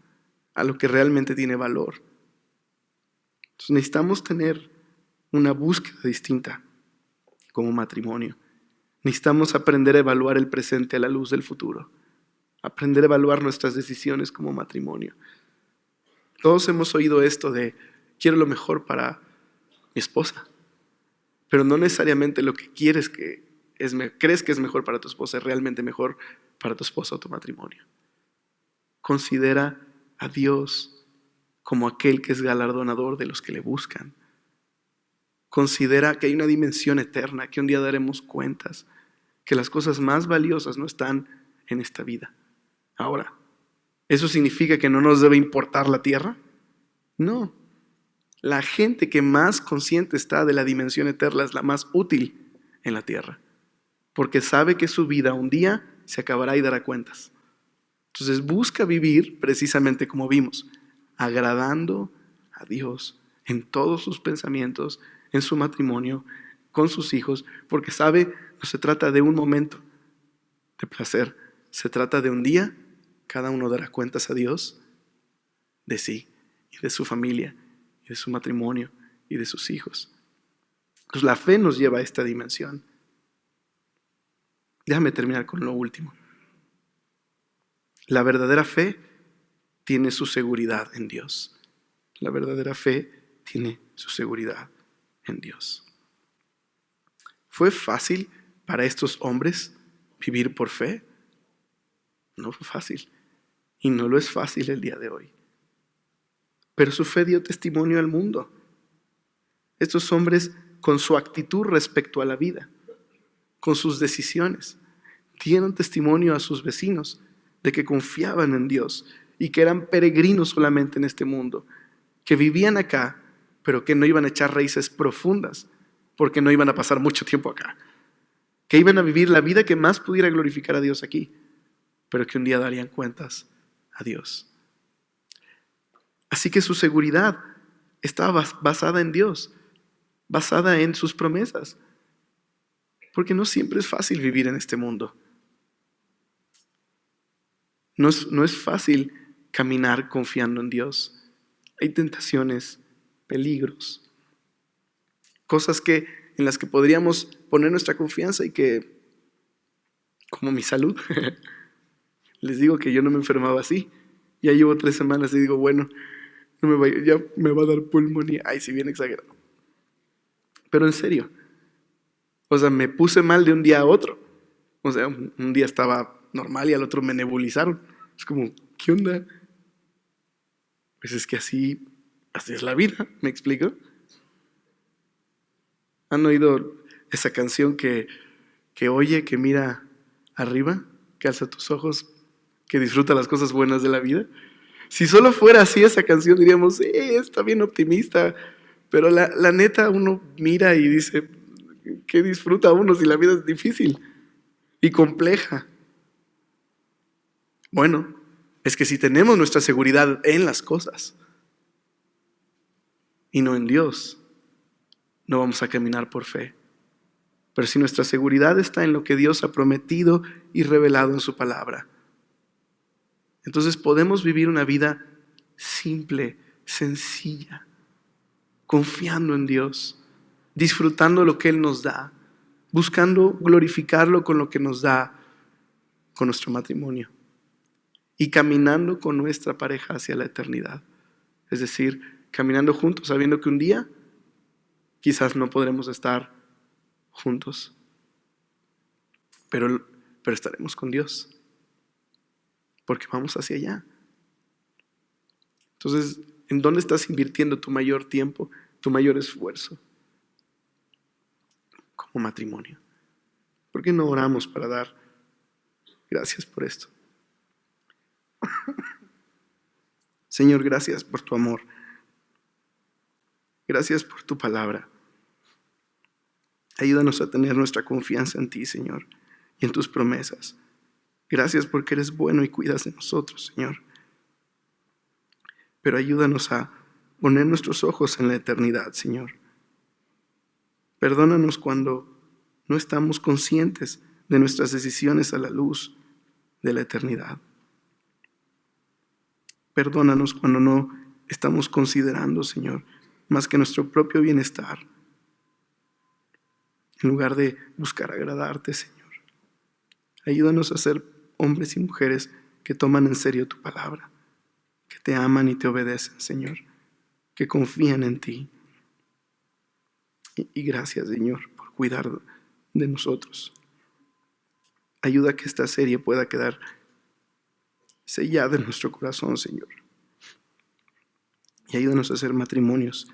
a lo que realmente tiene valor. Entonces necesitamos tener una búsqueda distinta como matrimonio. Necesitamos aprender a evaluar el presente a la luz del futuro. Aprender a evaluar nuestras decisiones como matrimonio. Todos hemos oído esto de quiero lo mejor para mi esposa, pero no necesariamente lo que crees que es mejor para tu esposa es realmente mejor para tu esposa o tu matrimonio. Considera a Dios como aquel que es galardonador de los que le buscan. Considera que hay una dimensión eterna, que un día daremos cuentas, que las cosas más valiosas no están en esta vida. Ahora, ¿eso significa que no nos debe importar la tierra? No. La gente que más consciente está de la dimensión eterna es la más útil en la tierra, porque sabe que su vida un día se acabará y dará cuentas. Entonces busca vivir precisamente como vimos, agradando a Dios en todos sus pensamientos, en su matrimonio, con sus hijos, porque sabe, no se trata de un momento de placer, se trata de un día, cada uno dará cuentas a Dios de sí y de su familia y de su matrimonio y de sus hijos. Pues la fe nos lleva a esta dimensión. Déjame terminar con lo último. La verdadera fe tiene su seguridad en Dios. La verdadera fe tiene su seguridad en Dios. ¿Fue fácil para estos hombres vivir por fe? No fue fácil. Y no lo es fácil el día de hoy. Pero su fe dio testimonio al mundo. Estos hombres con su actitud respecto a la vida, con sus decisiones. Dieron testimonio a sus vecinos de que confiaban en Dios y que eran peregrinos solamente en este mundo, que vivían acá, pero que no iban a echar raíces profundas, porque no iban a pasar mucho tiempo acá, que iban a vivir la vida que más pudiera glorificar a Dios aquí, pero que un día darían cuentas a Dios. Así que su seguridad estaba basada en Dios, basada en sus promesas, porque no siempre es fácil vivir en este mundo. No es fácil caminar confiando en Dios. Hay tentaciones, peligros, cosas en las que podríamos poner nuestra confianza y que, como mi salud, les digo que yo no me enfermaba así. Ya llevo 3 semanas y digo, bueno, ya me va a dar pulmonía. Ay, sí, bien exagerado. Pero en serio, o sea, me puse mal de un día a otro. O sea, un día estaba normal y al otro me nebulizaron. Es como, ¿qué onda? Pues es que así es la vida, ¿me explico? ¿Han oído esa canción que oye, que mira arriba, que alza tus ojos, que disfruta las cosas buenas de la vida? Si solo fuera así esa canción diríamos, está bien optimista, pero la neta uno mira y dice, ¿qué disfruta uno si la vida es difícil y compleja? Bueno, es que si tenemos nuestra seguridad en las cosas y no en Dios, no vamos a caminar por fe. Pero si nuestra seguridad está en lo que Dios ha prometido y revelado en su palabra, entonces podemos vivir una vida simple, sencilla, confiando en Dios, disfrutando lo que Él nos da, buscando glorificarlo con lo que nos da, con nuestro matrimonio, y caminando con nuestra pareja hacia la eternidad. Es decir, caminando juntos, sabiendo que un día quizás no podremos estar juntos, pero estaremos con Dios, porque vamos hacia allá. Entonces, ¿en dónde estás invirtiendo tu mayor tiempo, tu mayor esfuerzo? Como matrimonio. ¿Por qué no oramos para dar gracias por esto? Señor, gracias por tu amor. Gracias por tu palabra. Ayúdanos a tener nuestra confianza en ti, Señor, y en tus promesas. Gracias porque eres bueno y cuidas de nosotros, Señor. Pero ayúdanos a poner nuestros ojos en la eternidad, Señor. Perdónanos cuando no estamos conscientes de nuestras decisiones a la luz de la eternidad. Perdónanos cuando no estamos considerando, Señor, más que nuestro propio bienestar, en lugar de buscar agradarte, Señor. Ayúdanos a ser hombres y mujeres que toman en serio tu palabra, que te aman y te obedecen, Señor, que confían en ti. Y gracias, Señor, por cuidar de nosotros. Ayuda a que esta serie pueda quedar sellada en nuestro corazón, Señor. Y ayúdanos a hacer matrimonios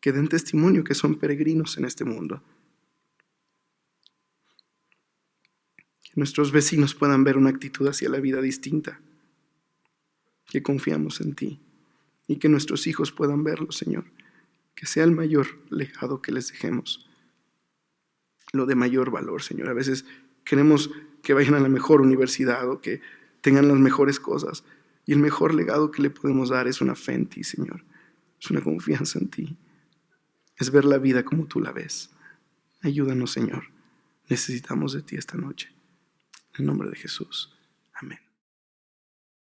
que den testimonio que son peregrinos en este mundo. Que nuestros vecinos puedan ver una actitud hacia la vida distinta. Que confiamos en ti. Y que nuestros hijos puedan verlo, Señor. Que sea el mayor legado que les dejemos. Lo de mayor valor, Señor. A veces queremos que vayan a la mejor universidad o que tengan las mejores cosas. Y el mejor legado que le podemos dar es una fe en ti, Señor. Es una confianza en ti. Es ver la vida como tú la ves. Ayúdanos, Señor. Necesitamos de ti esta noche. En el nombre de Jesús. Amén.